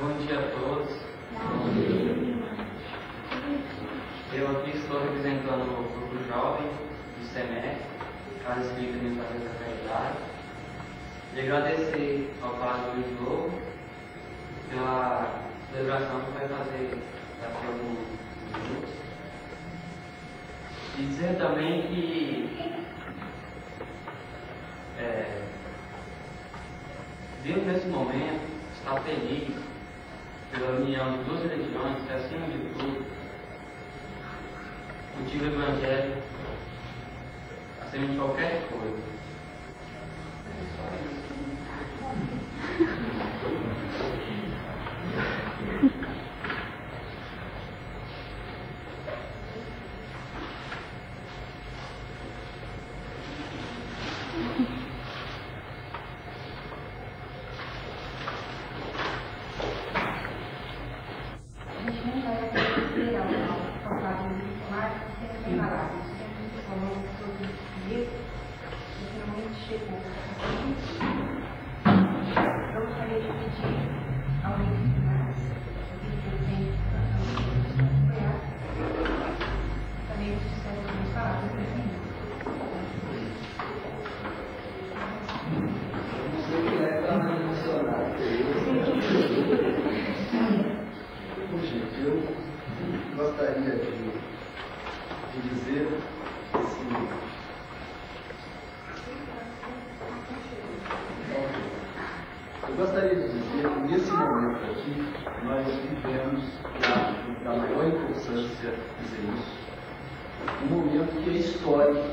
Bom dia a todos. Eu aqui estou representando o grupo jovem do SEMEC, Casa Espírita Ministério da Caridade, e agradecer ao Padre Luiz Lobo pela celebração que vai fazer daqui a alguns minutos. E dizer também que Deus nesse momento está feliz pela união de duas religiões que, acima de tudo, cultiva o Evangelho acima de qualquer coisa. Eu gostaria de dizer que nesse momento aqui nós vivemos, da maior importância dizer isso, um momento que é histórico,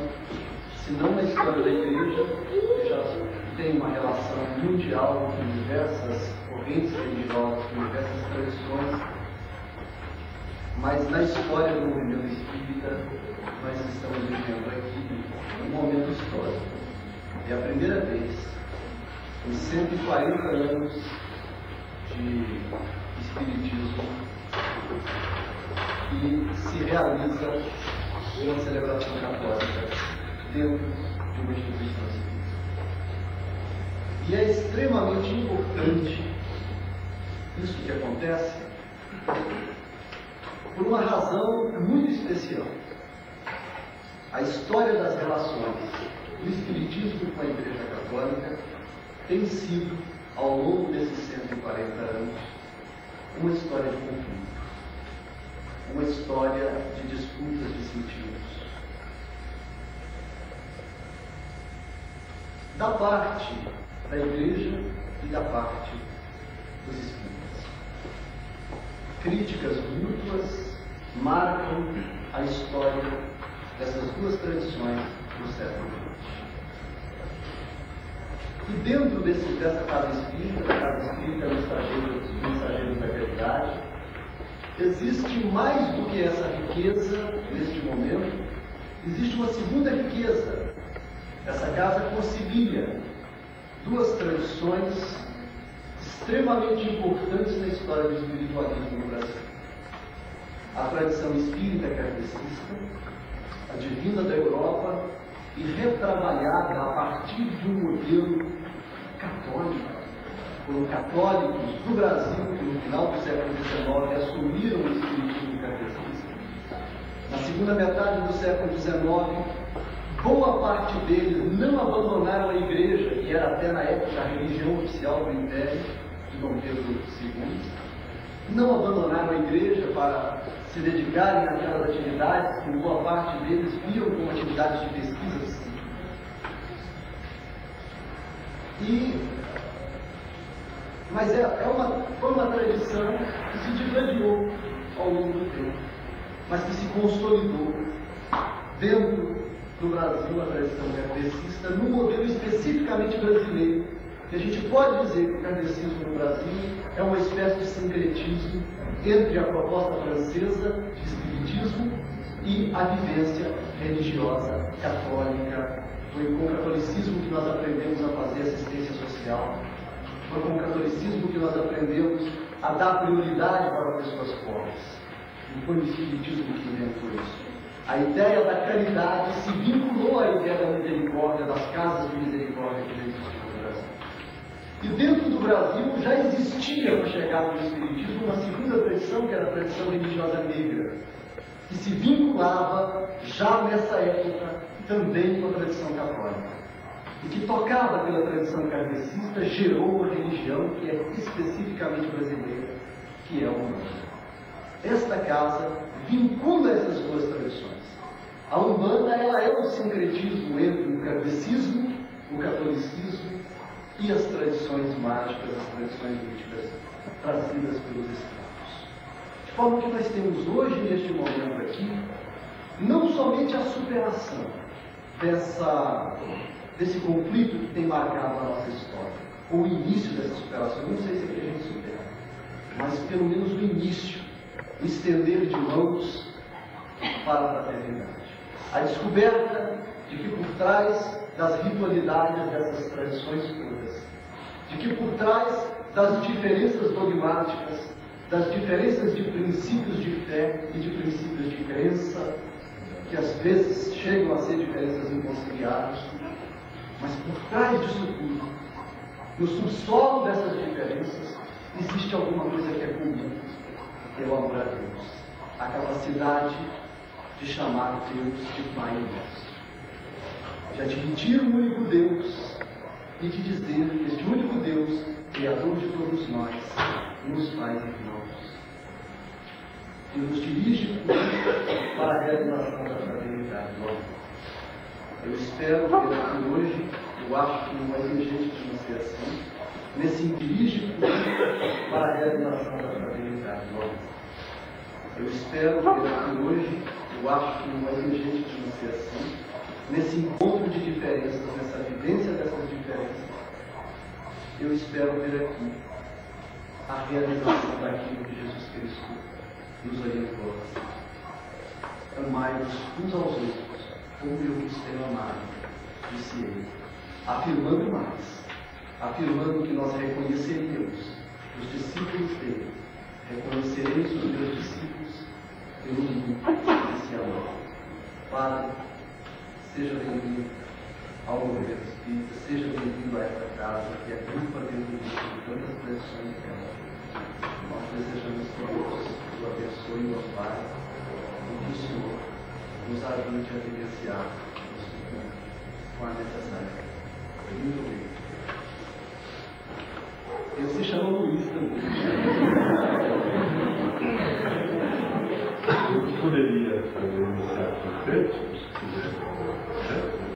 se não na história da Igreja, que já tem uma relação mundial com diversas correntes religiosas, com diversas tradições, mas na história do movimento espírita nós estamos vivendo aqui um momento histórico. É a primeira vez em 140 anos de espiritismo que se realiza uma celebração católica dentro de uma instituição espírita. E é extremamente importante isso que acontece por uma razão muito especial. A história das relações do espiritismo com a Igreja Católica tem sido, ao longo desses 140 anos, uma história de conflito, uma história de disputas de sentidos. Da parte da Igreja e da parte dos espíritas. Críticas mútuas marcam a história dessas duas tradições do século XX. E dentro dessa casa espírita, da casa espírita Mensageiros da Caridade, existe mais do que essa riqueza, neste momento, existe uma segunda riqueza. Essa casa concilia duas tradições extremamente importantes na história do espiritualismo no Brasil. A tradição espírita kardecista, advinda da Europa e retrabalhada a partir de um modelo católico, por católicos do Brasil que no final do século XIX assumiram o espiritismo kardecista. Na segunda metade do século XIX, boa parte deles não abandonaram a Igreja, que era até na época a religião oficial do Império de Dom Pedro II, não abandonaram a Igreja para se dedicarem àquelas atividades que boa parte deles viam como atividades de pesquisa. Mas foi uma tradição que se digladiou ao longo do tempo, mas que se consolidou dentro do Brasil, a tradição kardecista, num modelo especificamente brasileiro, que a gente pode dizer que o kardecismo no Brasil é uma espécie de sincretismo entre a proposta francesa de espiritismo e a vivência religiosa católica. Foi com o catolicismo que nós aprendemos a fazer assistência social, foi com o catolicismo que nós aprendemos a dar prioridade para pessoas pobres. Não foi o espiritismo que inventou isso. A ideia da caridade se vinculou à ideia da misericórdia, das casas de misericórdia que existem no Brasil. E dentro do Brasil já existia, com a chegada do Espiritismo, uma segunda tradição, que era a tradição religiosa negra, que se vinculava, já nessa época, também com a tradição católica. E que, tocada pela tradição kardecista, gerou uma religião que é especificamente brasileira, que é a Umbanda. Esta casa vincula essas duas tradições. A Umbanda, ela é um sincretismo entre o kardecismo, o catolicismo e as tradições mágicas, as tradições místicas trazidas pelos escravos. De forma que nós temos hoje, neste momento aqui, não somente a superação desse conflito que tem marcado a nossa história, ou o início dessa superação. Eu não sei se aqui a gente supera, mas pelo menos o início, o estender de mãos para a fraternidade. A descoberta de que por trás das ritualidades dessas tradições todas, de que por trás das diferenças dogmáticas, das diferenças de princípios de fé e de princípios de crença, que às vezes chegam a ser diferenças inconciliáveis, mas por trás disso tudo, no subsolo dessas diferenças, existe alguma coisa que é comum, que é o amor a Deus, a capacidade de chamar Deus de Pai nosso, de admitir o único Deus e de dizer que este único Deus, Criador de todos nós, nos faz irmãos, e nos dirige para a realização da fraternidade. Eu espero que aqui hoje, eu acho que não vai ter jeito de não ser assim, nesse dirige para a realização da fraternidade. Eu espero que aqui hoje, eu acho que não vai ter jeito de não ser assim, nesse encontro de diferenças, nessa vivência dessas diferenças, eu espero ver aqui a realização daquilo que Jesus Cristo nos orientou. Amai-vos uns aos outros, como eu vos tenho amado, disse ele, afirmando mais, afirmando que nós reconheceríamos os discípulos dele, reconhecereis os meus discípulos pelo mundo desse amor. Padre, seja bem-vindo ao movimento espírita, seja bem-vindo a esta casa, que é rica dentro de tantas tradições dela. Nós desejamos que Deus nos abençoe e nos guarde, e que o Senhor nos ajude a vivenciar com a necessária. Muito obrigado. Ele se chama Luiz também. Eu poderia fazer um certo